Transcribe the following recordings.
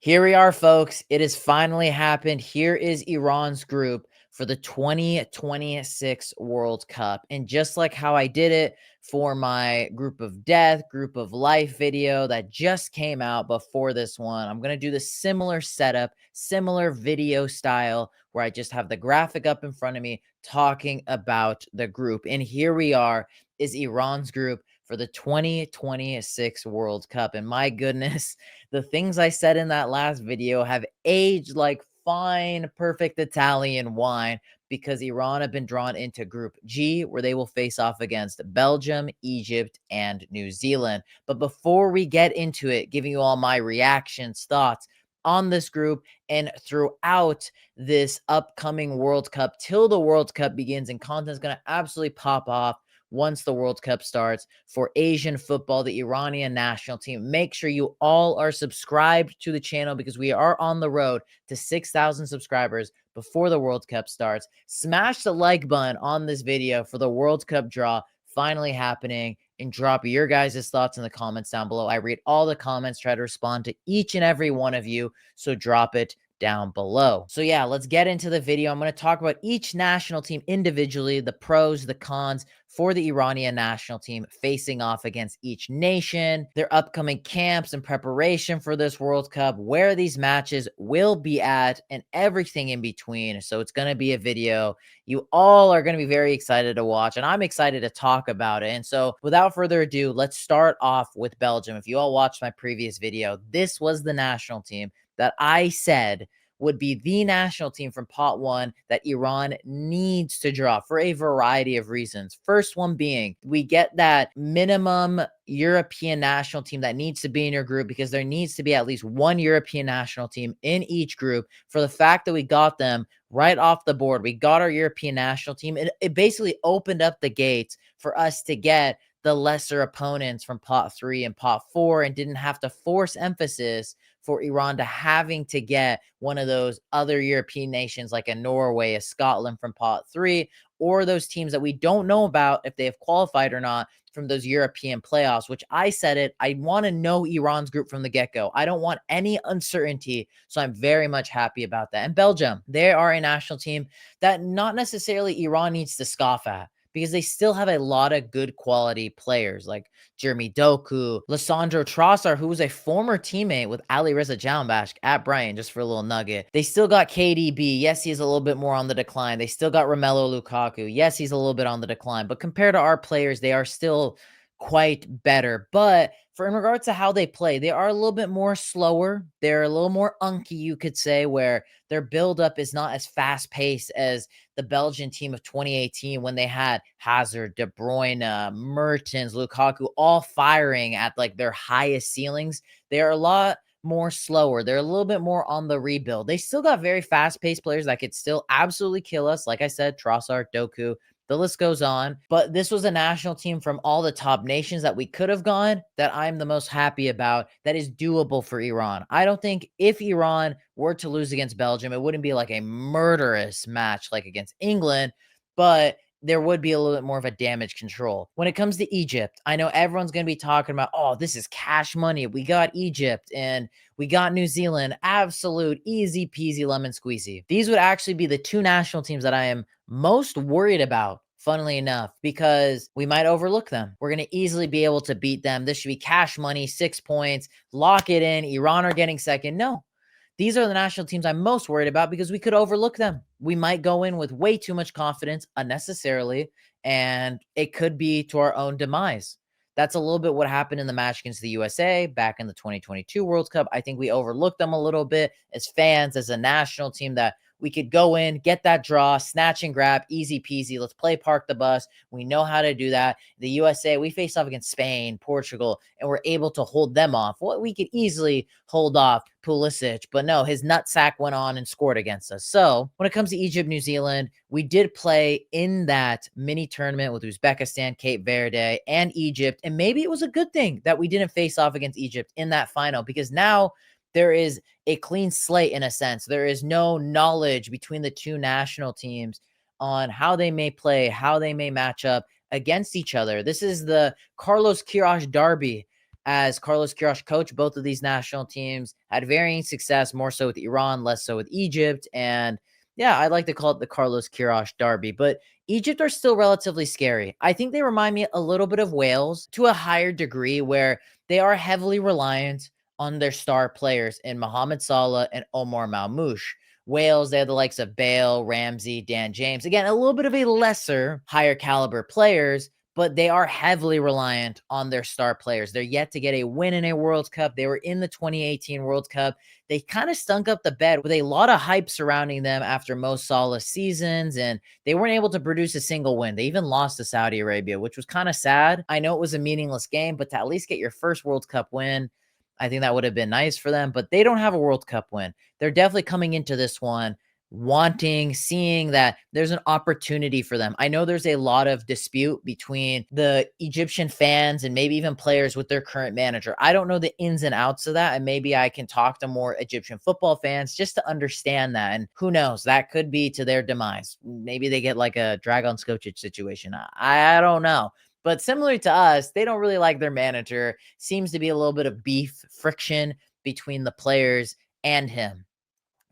Here we are, folks. It has finally happened. Here is Iran's group for the 2026 World Cup. And just like how I did it for my group of death, group of life video that just came out before this one, I'm going to do the similar setup, similar video style where I just have the graphic up in front of me talking about the group. And here we are is Iran's group for the 2026 World Cup. And my goodness, the things I said in that last video have aged like fine, perfect Italian wine because Iran have been drawn into Group G, where they will face off against Belgium, Egypt, and New Zealand. But before we get into it, giving you all my reactions, thoughts on this group and throughout this upcoming World Cup till the World Cup begins, and content is going to absolutely pop off once the World Cup starts for Asian football, the Iranian national team. Make sure you all are subscribed to the channel because we are on the road to 6,000 subscribers before the World Cup starts. Smash the like button on this video for the World Cup draw finally happening, and drop your guys' thoughts in the comments down below. I read all the comments, try to respond to each and every one of you, so drop it down below. So yeah, let's get into the video. I'm going to talk about each national team individually, the pros, the cons for the Iranian national team facing off against each nation, their upcoming camps and preparation for this World Cup, where these matches will be at, and everything in between. So it's going to be a video you all are going to be very excited to watch, and I'm excited to talk about it. And so without further ado, let's start off with Belgium. If you all watched my previous video, this was the national team that I said would be the national team from pot one that Iran needs to draw for a variety of reasons. First one being, we get that minimum European national team that needs to be in your group because there needs to be at least one European national team in each group. For the fact that we got them right off the board, we got our European national team. It basically opened up the gates for us to get the lesser opponents from pot three and pot four, and didn't have to force emphasis for Iran to having to get one of those other European nations like a Norway, a Scotland from pot three, or those teams that we don't know about if they have qualified or not from those European playoffs, which I said it, I want to know Iran's group from the get-go. I don't want any uncertainty, so I'm very much happy about that. And Belgium, they are a national team that not necessarily Iran needs to scoff at, because they still have a lot of good quality players like Jeremy Doku, Lissandro Trossard, who was a former teammate with Ali Reza Jahanbakhsh at Brighton, just for a little nugget. They still got KDB. Yes, he's a little bit more on the decline. They still got Romelu Lukaku. Yes, he's a little bit on the decline. But compared to our players, they are still quite better. But in regards to how they play, they are a little bit more slower. They're a little more unky, you could say, where their buildup is not as fast-paced as the Belgian team of 2018 when they had Hazard, De Bruyne, Mertens, Lukaku, all firing at like their highest ceilings. They're a lot more slower. They're a little bit more on the rebuild. They still got very fast-paced players that could still absolutely kill us. Like I said, Trossard, Doku, the list goes on. But this was a national team from all the top nations that we could have gone that I'm the most happy about, that is doable for Iran. I don't think if Iran were to lose against Belgium, it wouldn't be like a murderous match like against England, but there would be a little bit more of a damage control. When it comes to Egypt, I know everyone's going to be talking about, oh, this is cash money. We got Egypt and we got New Zealand. Absolute easy peasy lemon squeezy. These would actually be the two national teams that I am most worried about, funnily enough, because we might overlook them. We're going to easily be able to beat them. This should be cash money, 6 points, lock it in. Iran are getting second. No, these are the national teams I'm most worried about because we could overlook them. We might go in with way too much confidence unnecessarily, and it could be to our own demise. That's a little bit what happened in the match against the USA back in the 2022 World Cup. I think we overlooked them a little bit as fans, as a national team, that we could go in, get that draw, snatch and grab, easy peasy. Let's play park the bus. We know how to do that. The USA, we faced off against Spain, Portugal, and we're able to hold them off. Well, we could easily hold off Pulisic, but no, his nutsack went on and scored against us. So when it comes to Egypt, New Zealand, we did play in that mini tournament with Uzbekistan, Cape Verde, and Egypt. And maybe it was a good thing that we didn't face off against Egypt in that final, because now there is a clean slate in a sense. There is no knowledge between the two national teams on how they may play, how they may match up against each other. This is the Carlos Queiroz derby, as Carlos Queiroz coached both of these national teams, had varying success, more so with Iran, less so with Egypt. And yeah, I like to call it the Carlos Queiroz derby, but Egypt are still relatively scary. I think they remind me a little bit of Wales to a higher degree, where they are heavily reliant on their star players in Mohamed Salah and Omar Malmouche. Wales, they have the likes of Bale, Ramsey, Dan James. Again, a little bit of a lesser, higher caliber players, but they are heavily reliant on their star players. They're yet to get a win in a World Cup. They were in the 2018 World Cup. They kind of stunk up the bed with a lot of hype surrounding them after Mo Salah's seasons, and they weren't able to produce a single win. They even lost to Saudi Arabia, which was kind of sad. I know it was a meaningless game, but to at least get your first World Cup win, I think that would have been nice for them, but they don't have a World Cup win. They're definitely coming into this one seeing that there's an opportunity for them. I know there's a lot of dispute between the Egyptian fans and maybe even players with their current manager. I don't know the ins and outs of that, and maybe I can talk to more Egyptian football fans just to understand that. And who knows, that could be to their demise. Maybe they get like a Dragon Skocic situation. I don't know. But similar to us, they don't really like their manager. Seems to be a little bit of beef, friction between the players and him.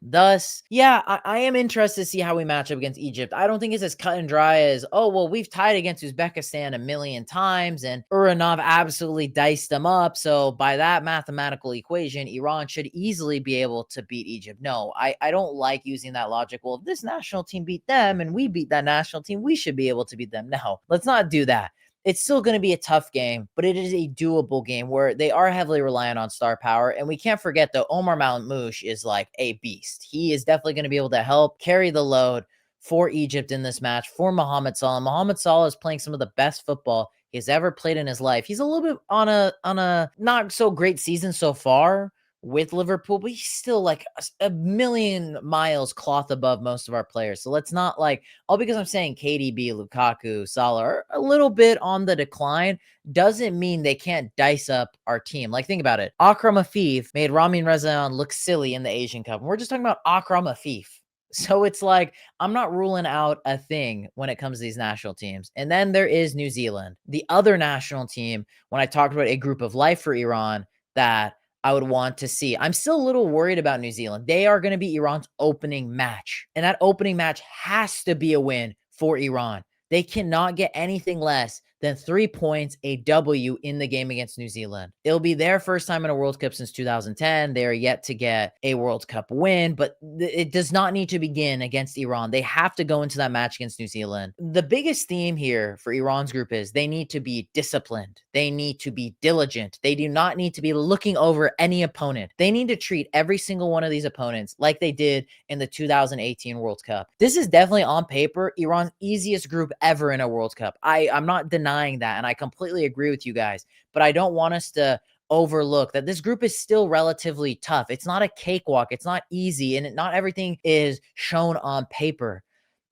Thus, yeah, I am interested to see how we match up against Egypt. I don't think it's as cut and dry as, oh, well, we've tied against Uzbekistan a million times and Uranov absolutely diced them up. So by that mathematical equation, Iran should easily be able to beat Egypt. No, I don't like using that logic. Well, if this national team beat them and we beat that national team, we should be able to beat them. No, let's not do that. It's still going to be a tough game, but it is a doable game where they are heavily reliant on star power. And we can't forget, though, Omar Malmouche is like a beast. He is definitely going to be able to help carry the load for Egypt in this match for Mohamed Salah. Mohamed Salah is playing some of the best football he's ever played in his life. He's a little bit on a not so great season so far with Liverpool, but he's still like a million miles cloth above most of our players. So let's not like, all because I'm saying KDB, Lukaku, Salah are a little bit on the decline doesn't mean they can't dice up our team. Like, think about it. Akram Afif made Ramin Rezaian look silly in the Asian Cup. And we're just talking about Akram Afif. So it's like, I'm not ruling out a thing when it comes to these national teams. And then there is New Zealand, the other national team. When I talked about a group of life for Iran that I would want to see. I'm still a little worried about New Zealand. They are going to be Iran's opening match. And that opening match has to be a win for Iran. They cannot get anything less than 3 points, a W in the game against New Zealand. It'll be their first time in a World Cup since 2010. They are yet to get a World Cup win, but it does not need to begin against Iran. They have to go into that match against New Zealand. The biggest theme here for Iran's group is they need to be disciplined. They need to be diligent. They do not need to be looking over any opponent. They need to treat every single one of these opponents like they did in the 2018 World Cup. This is definitely on paper Iran's easiest group ever in a World Cup. I'm not denying that, and I completely agree with you guys, but I don't want us to overlook that this group is still relatively tough. It's not a cakewalk. It's not easy, and not everything is shown on paper.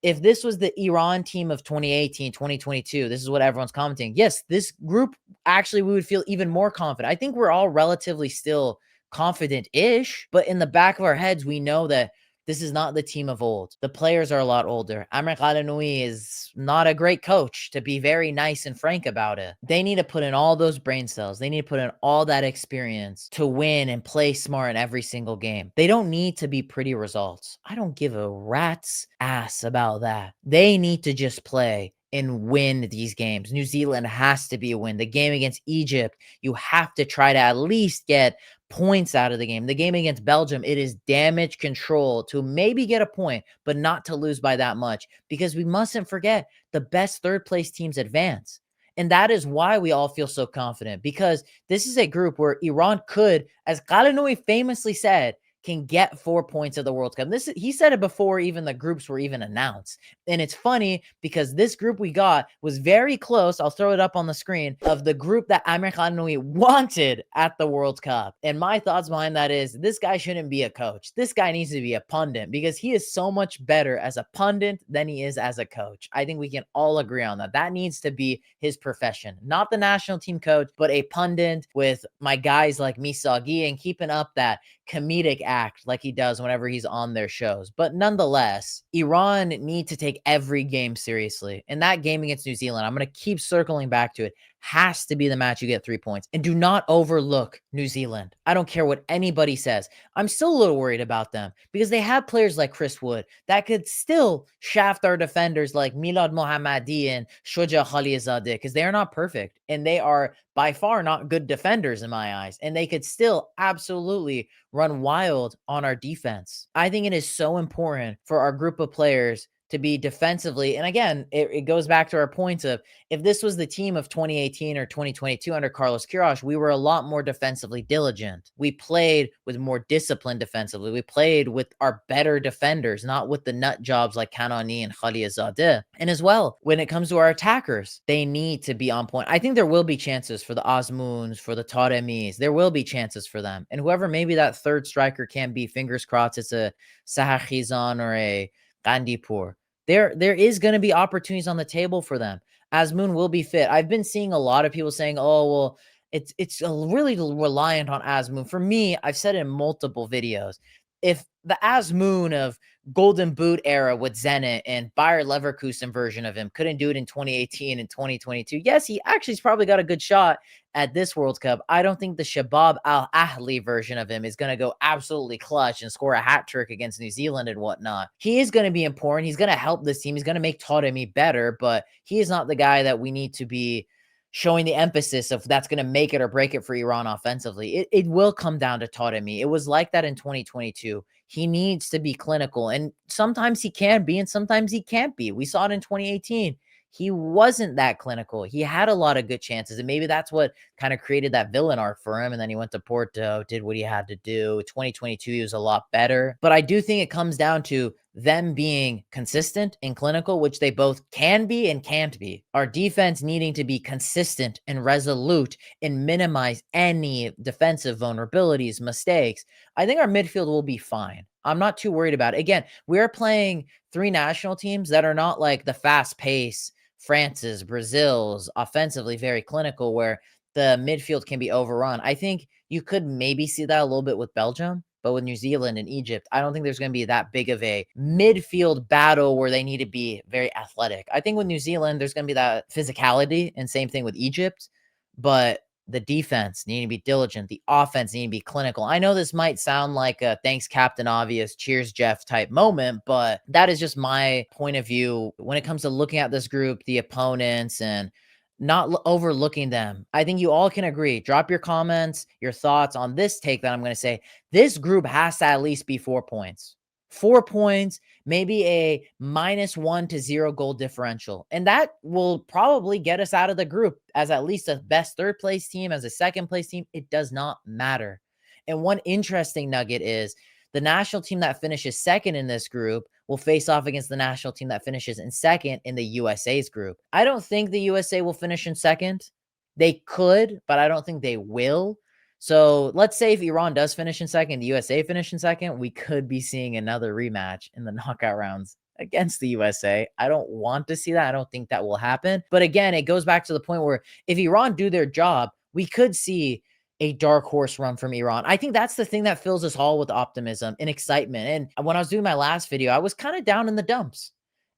If this was the Iran team of 2018, 2022, this is what everyone's commenting. Yes, this group, actually, we would feel even more confident. I think we're all relatively still confident-ish, but in the back of our heads, we know that this is not the team of old. The players are a lot older. Amr Khalanoui is not a great coach, to be very nice and frank about it. They need to put in all those brain cells. They need to put in all that experience to win and play smart in every single game. They don't need to be pretty results. I don't give a rat's ass about that. They need to just play and win these games. New Zealand has to be a win. The game against Egypt, you have to try to at least get points out of the game. The game against Belgium, it is damage control to maybe get a point, but not to lose by that much, because we mustn't forget the best third place teams advance. And that is why we all feel so confident, because this is a group where Iran could, as Khalanoui famously said, can get 4 points of the World Cup. He said it before even the groups were even announced. And it's funny because this group we got was very close. I'll throw it up on the screen of the group that Amir Khannoui wanted at the World Cup. And my thoughts behind that is this guy shouldn't be a coach. This guy needs to be a pundit, because he is so much better as a pundit than he is as a coach. I think we can all agree on that. That needs to be his profession, not the national team coach, but a pundit with my guys like Misagi and keeping up that comedic act like he does whenever he's on their shows. But nonetheless, Iran need to take every game seriously. And that game against New Zealand, I'm going to keep circling back to it, has to be the match you get 3 points. And do not overlook New Zealand. I don't care what anybody says. I'm still a little worried about them because they have players like Chris Wood that could still shaft our defenders like Milad Mohammadi and Shoja Khalilzadeh because they are not perfect and they are by far not good defenders in my eyes. And they could still absolutely run wild on our defense. I think it is so important for our group of players to be defensively. And again, it goes back to our points of if this was the team of 2018 or 2022 under Carlos Queiroz, we were a lot more defensively diligent. We played with more discipline defensively. We played with our better defenders, not with the nut jobs like Kanani and Khalilzadeh. And as well, when it comes to our attackers, they need to be on point. I think there will be chances for the Osmoons, for the Taremis. There will be chances for them. And whoever maybe that third striker can be, fingers crossed, it's a Sahar Khizan or a Gandipur. There is going to be opportunities on the table for them. Asmoon will be fit. I've been seeing a lot of people saying, "Oh, well, it's really reliant on Asmoon." For me, I've said in multiple videos, if the Asmoon of Golden Boot era with Zenit and Bayer Leverkusen version of him couldn't do it in 2018 and 2022, yes, he actually's probably got a good shot at this World Cup. I don't think the Shabab Al Ahli version of him is going to go absolutely clutch and score a hat trick against New Zealand and whatnot. He is going to be important. He's going to help this team. He's going to make Taremi better, but he is not the guy that we need to be showing the emphasis of that's going to make it or break it for Iran offensively. It will come down to Taremi. It was like that in 2022. He needs to be clinical, and sometimes he can be, and sometimes he can't be. We saw it in 2018. He wasn't that clinical. He had a lot of good chances, and maybe that's what kind of created that villain arc for him. And then he went to Porto, did what he had to do. 2022, he was a lot better. But I do think it comes down to them being consistent and clinical, which they both can be and can't be. Our defense needing to be consistent and resolute and minimize any defensive vulnerabilities, mistakes. I think our midfield will be fine. I'm not too worried about it. Again, we're playing 3 national teams that are not like the fast pace France's, Brazil's, offensively very clinical, where the midfield can be overrun. I think you could maybe see that a little bit with Belgium, but with New Zealand and Egypt, I don't think there's going to be that big of a midfield battle where they need to be very athletic. I think with New Zealand, there's going to be that physicality, and same thing with Egypt, but the defense need to be diligent. The offense need to be clinical. I know this might sound like a thanks, Captain Obvious, cheers, Jeff type moment, but that is just my point of view when it comes to looking at this group, the opponents, and not overlooking them. I think you all can agree. Drop your comments, your thoughts on this take that I'm going to say. This group has to at least be 4 points. 4 points, maybe a -1 to 0 goal differential. And that will probably get us out of the group as at least a best third place team, as a second place team. It does not matter. And one interesting nugget is the national team that finishes second in this group will face off against the national team that finishes in second in the USA's group. I don't think the USA will finish in second. They could, but I don't think they will. So let's say if Iran does finish in second, the USA finish in second, we could be seeing another rematch in the knockout rounds against the USA. I don't want to see that. I don't think that will happen. But again, it goes back to the point where if Iran do their job, we could see a dark horse run from Iran. I think that's the thing that fills us all with optimism and excitement. And when I was doing my last video, I was kind of down in the dumps.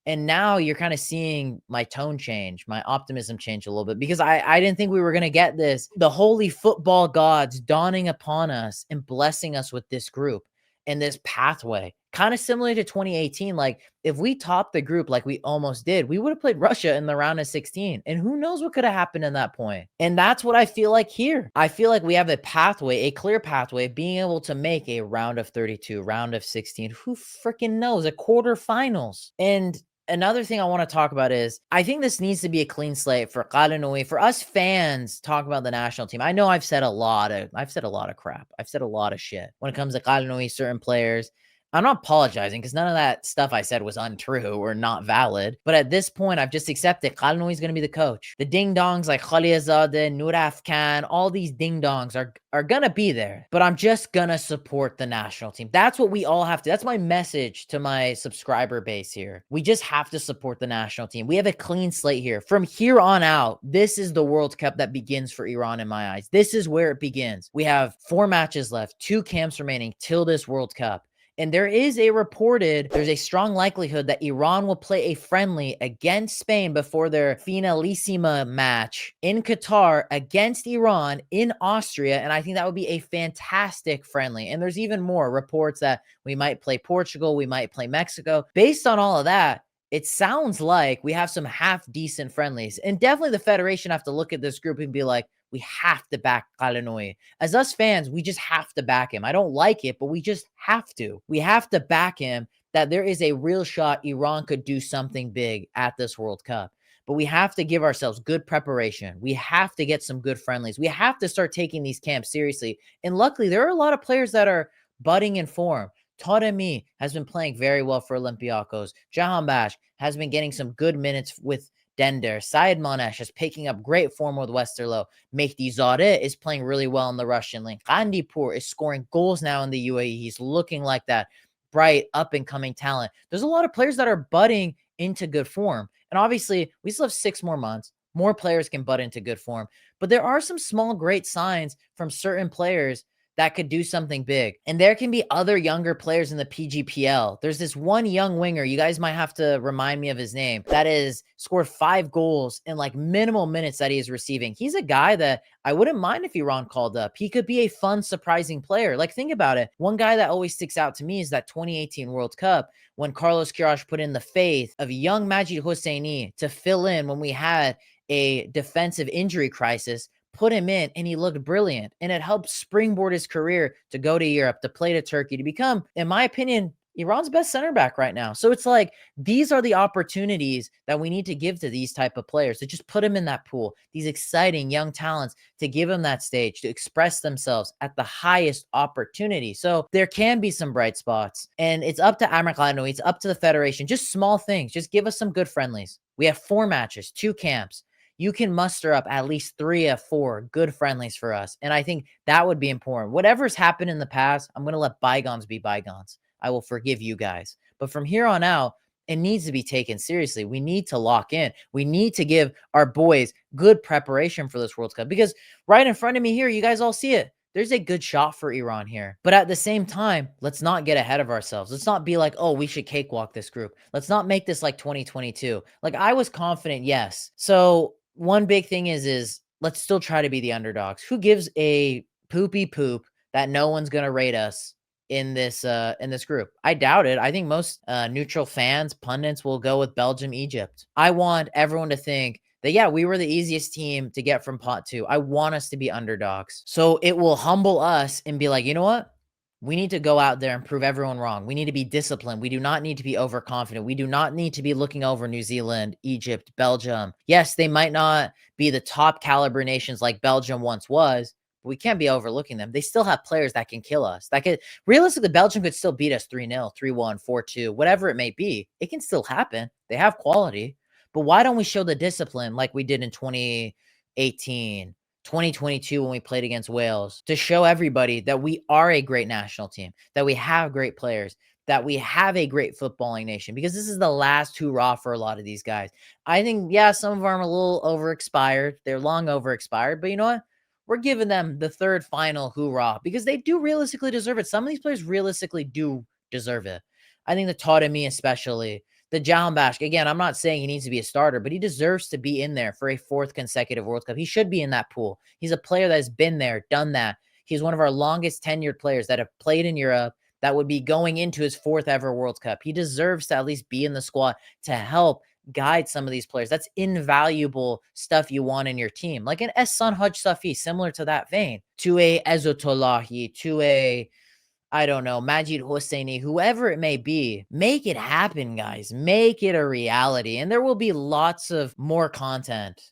And now you're kind of seeing my tone change, my optimism change a little bit, because I didn't think we were going to get this, the holy football gods dawning upon us and blessing us with this group and this pathway. Kind of similar to 2018. Like if we topped the group like we almost did, we would have played Russia in the round of 16. And who knows what could have happened in that point. And that's what I feel like here. I feel like we have a pathway, a clear pathway, being able to make a round of 32, round of 16. Who freaking knows? A quarterfinals. And another thing I want to talk about is I think this needs to be a clean slate for Qalanoui, for us fans talk about the national team. I know I've said a lot of crap. I've said a lot of shit when it comes to Qalanoui, certain players. I'm not apologizing because none of that stuff I said was untrue or not valid. But at this point, I've just accepted Qalanoui is going to be the coach. The ding-dongs like Khalilzadeh, Nouraf Khan, all these ding-dongs are going to be there. But I'm just going to support the national team. That's what we all have to. That's my message to my subscriber base here. We just have to support the national team. We have a clean slate here. From here on out, this is the World Cup that begins for Iran in my eyes. This is where it begins. We have 4 matches left, 2 camps remaining till this World Cup. And there's a strong likelihood that Iran will play a friendly against Spain before their finalissima match in Qatar against Iran in Austria. And I think that would be a fantastic friendly. And there's even more reports that we might play Portugal, we might play Mexico. Based on all of that, it sounds like we have some half decent friendlies. And definitely the Federation have to look at this group and be like, we have to back Kalanui. As us fans, we just have to back him. I don't like it, but we just have to. We have to back him that there is a real shot Iran could do something big at this World Cup. But we have to give ourselves good preparation. We have to get some good friendlies. We have to start taking these camps seriously. And luckily, there are a lot of players that are budding in form. Taremi has been playing very well for Olympiacos. Jahambas has been getting some good minutes with Dender. Syed Monesh is picking up great form with Westerlo. Mehdi Zadeh is playing really well in the Russian league. Kandipur is scoring goals now in the UAE. He's looking like that bright, up-and-coming talent. There's a lot of players that are budding into good form. And obviously, we still have 6 more months. More players can butt into good form. But there are some small, great signs from certain players that could do something big. And there can be other younger players in the PGPL. There's this one young winger, you guys might have to remind me of his name, that is scored 5 goals in like minimal minutes that he is receiving. He's a guy that I wouldn't mind if Iran called up. He could be a fun, surprising player. Like, think about it. One guy that always sticks out to me is that 2018 World Cup when Carlos Queiroz put in the faith of young Majid Hosseini to fill in when we had a defensive injury crisis. Put him in and he looked brilliant, and it helped springboard his career to go to Europe, to play to Turkey, to become, in my opinion, Iran's best center back right now. So it's like, these are the opportunities that we need to give to these type of players, to just put them in that pool, these exciting young talents, to give them that stage to express themselves at the highest opportunity. So there can be some bright spots, and it's up to Amr Khalanoui, it's up to the Federation, just small things. Just give us some good friendlies. We have 4 matches, 2 camps. You can muster up at least 3 of 4 good friendlies for us. And I think that would be important. Whatever's happened in the past, I'm going to let bygones be bygones. I will forgive you guys. But from here on out, it needs to be taken seriously. We need to lock in. We need to give our boys good preparation for this World Cup, because right in front of me here, you guys all see it. There's a good shot for Iran here. But at the same time, let's not get ahead of ourselves. Let's not be like, oh, we should cakewalk this group. Let's not make this like 2022. Like, I was confident, yes. So one big thing is let's still try to be the underdogs. Who gives a poopy poop that no one's going to rate us in this group? I doubt it. I think most neutral fans, pundits will go with Belgium, Egypt. I want everyone to think that, yeah, we were the easiest team to get from pot 2. I want us to be underdogs. So it will humble us and be like, you know what? We need to go out there and prove everyone wrong. We need to be disciplined. We do not need to be overconfident. We do not need to be looking over New Zealand, Egypt, Belgium. Yes, they might not be the top caliber nations like Belgium once was, but we can't be overlooking them. They still have players that can kill us. That could realistically, Belgium could still beat us 3-0, 3-1, 4-2, whatever it may be. It can still happen. They have quality. But why don't we show the discipline like we did in 2018? 2022 when we played against Wales, to show everybody that we are a great national team, that we have great players, that we have a great footballing nation, because this is the last hurrah for a lot of these guys. I think, yeah, some of them are a little overexpired. They're long overexpired, but you know what? We're giving them the third final hoorah because they do realistically deserve it. Some of these players realistically do deserve it. I think the Taremi especially, the Jahanbash, again, I'm not saying he needs to be a starter, but he deserves to be in there for a 4th consecutive World Cup. He should be in that pool. He's a player that has been there, done that. He's one of our longest tenured players that have played in Europe, that would be going into his 4th ever World Cup. He deserves to at least be in the squad to help guide some of these players. That's invaluable stuff you want in your team. Like an Ehsan Haj Safi, similar to that vein, to a Ezotolahi, to a, I don't know, Majid Hosseini, whoever it may be. Make it happen, guys. Make it a reality. And there will be lots of more content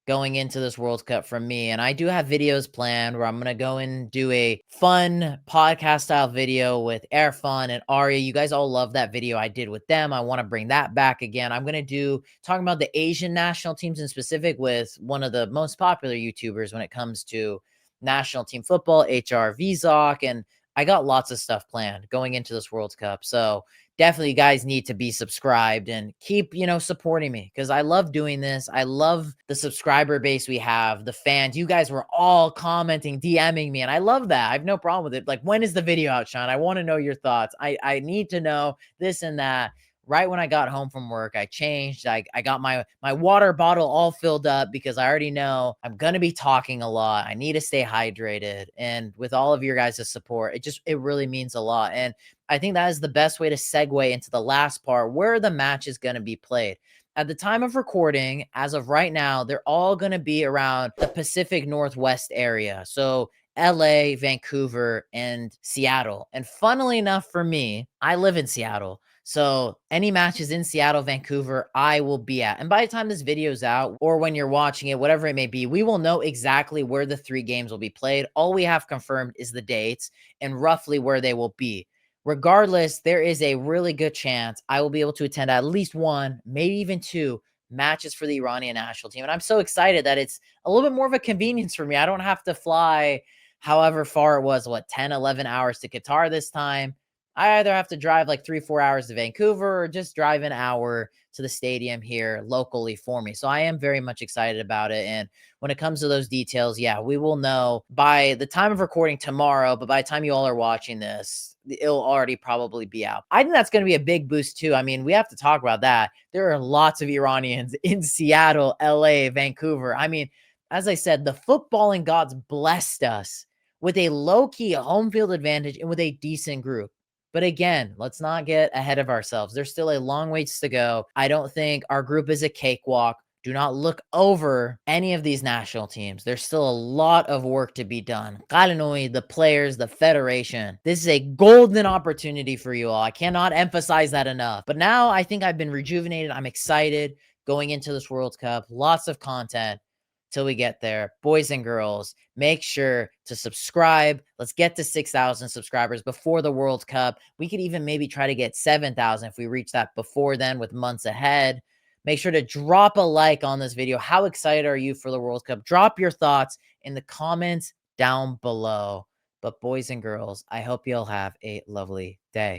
going into this World Cup from me. And I do have videos planned where I'm going to go and do a fun podcast style video with Erfan and Arya. You guys all love that video I did with them. I want to bring that back again. I'm going to do talking about the Asian national teams in specific with one of the most popular YouTubers when it comes to national team football, HR Vizok, and I got lots of stuff planned going into this World Cup. So definitely you guys need to be subscribed and keep, supporting me because I love doing this. I love the subscriber base we have, the fans. You guys were all commenting, DMing me, and I love that. I have no problem with it. Like, when is the video out, Sean? I want to know your thoughts. I need to know this and that. Right when I got home from work, I changed. I got my water bottle all filled up because I already know I'm gonna be talking a lot. I need to stay hydrated. And with all of your guys' support, it really means a lot. And I think that is the best way to segue into the last part where the match is gonna be played. At the time of recording, as of right now, they're all gonna be around the Pacific Northwest area. So LA, Vancouver, and Seattle. And funnily enough for me, I live in Seattle. So any matches in Seattle, Vancouver, I will be at. And by the time this video's out or when you're watching it, whatever it may be, we will know exactly where the 3 games will be played. All we have confirmed is the dates and roughly where they will be. Regardless, there is a really good chance I will be able to attend at least 1, maybe even 2 matches for the Iranian national team. And I'm so excited that it's a little bit more of a convenience for me. I don't have to fly however far it was, 10, 11 hours to Qatar this time. I either have to drive like 3, 4 hours to Vancouver or just drive an hour to the stadium here locally for me. So I am very much excited about it. And when it comes to those details, yeah, we will know by the time of recording tomorrow, but by the time you all are watching this, it'll already probably be out. I think that's going to be a big boost too. I mean, we have to talk about that. There are lots of Iranians in Seattle, LA, Vancouver. I mean, as I said, the footballing gods blessed us with a low-key home field advantage and with a decent group. But again, let's not get ahead of ourselves. There's still a long ways to go. I don't think our group is a cakewalk. Do not look over any of these national teams. There's still a lot of work to be done. Qalanui, the players, the federation. This is a golden opportunity for you all. I cannot emphasize that enough. But now I think I've been rejuvenated. I'm excited going into this World Cup. Lots of content till we get there. Boys and girls, make sure to subscribe. Let's get to 6,000 subscribers before the World Cup. We could even maybe try to get 7,000 if we reach that before then with months ahead. Make sure to drop a like on this video. How excited are you for the World Cup? Drop your thoughts in the comments down below. But boys and girls, I hope you'll have a lovely day.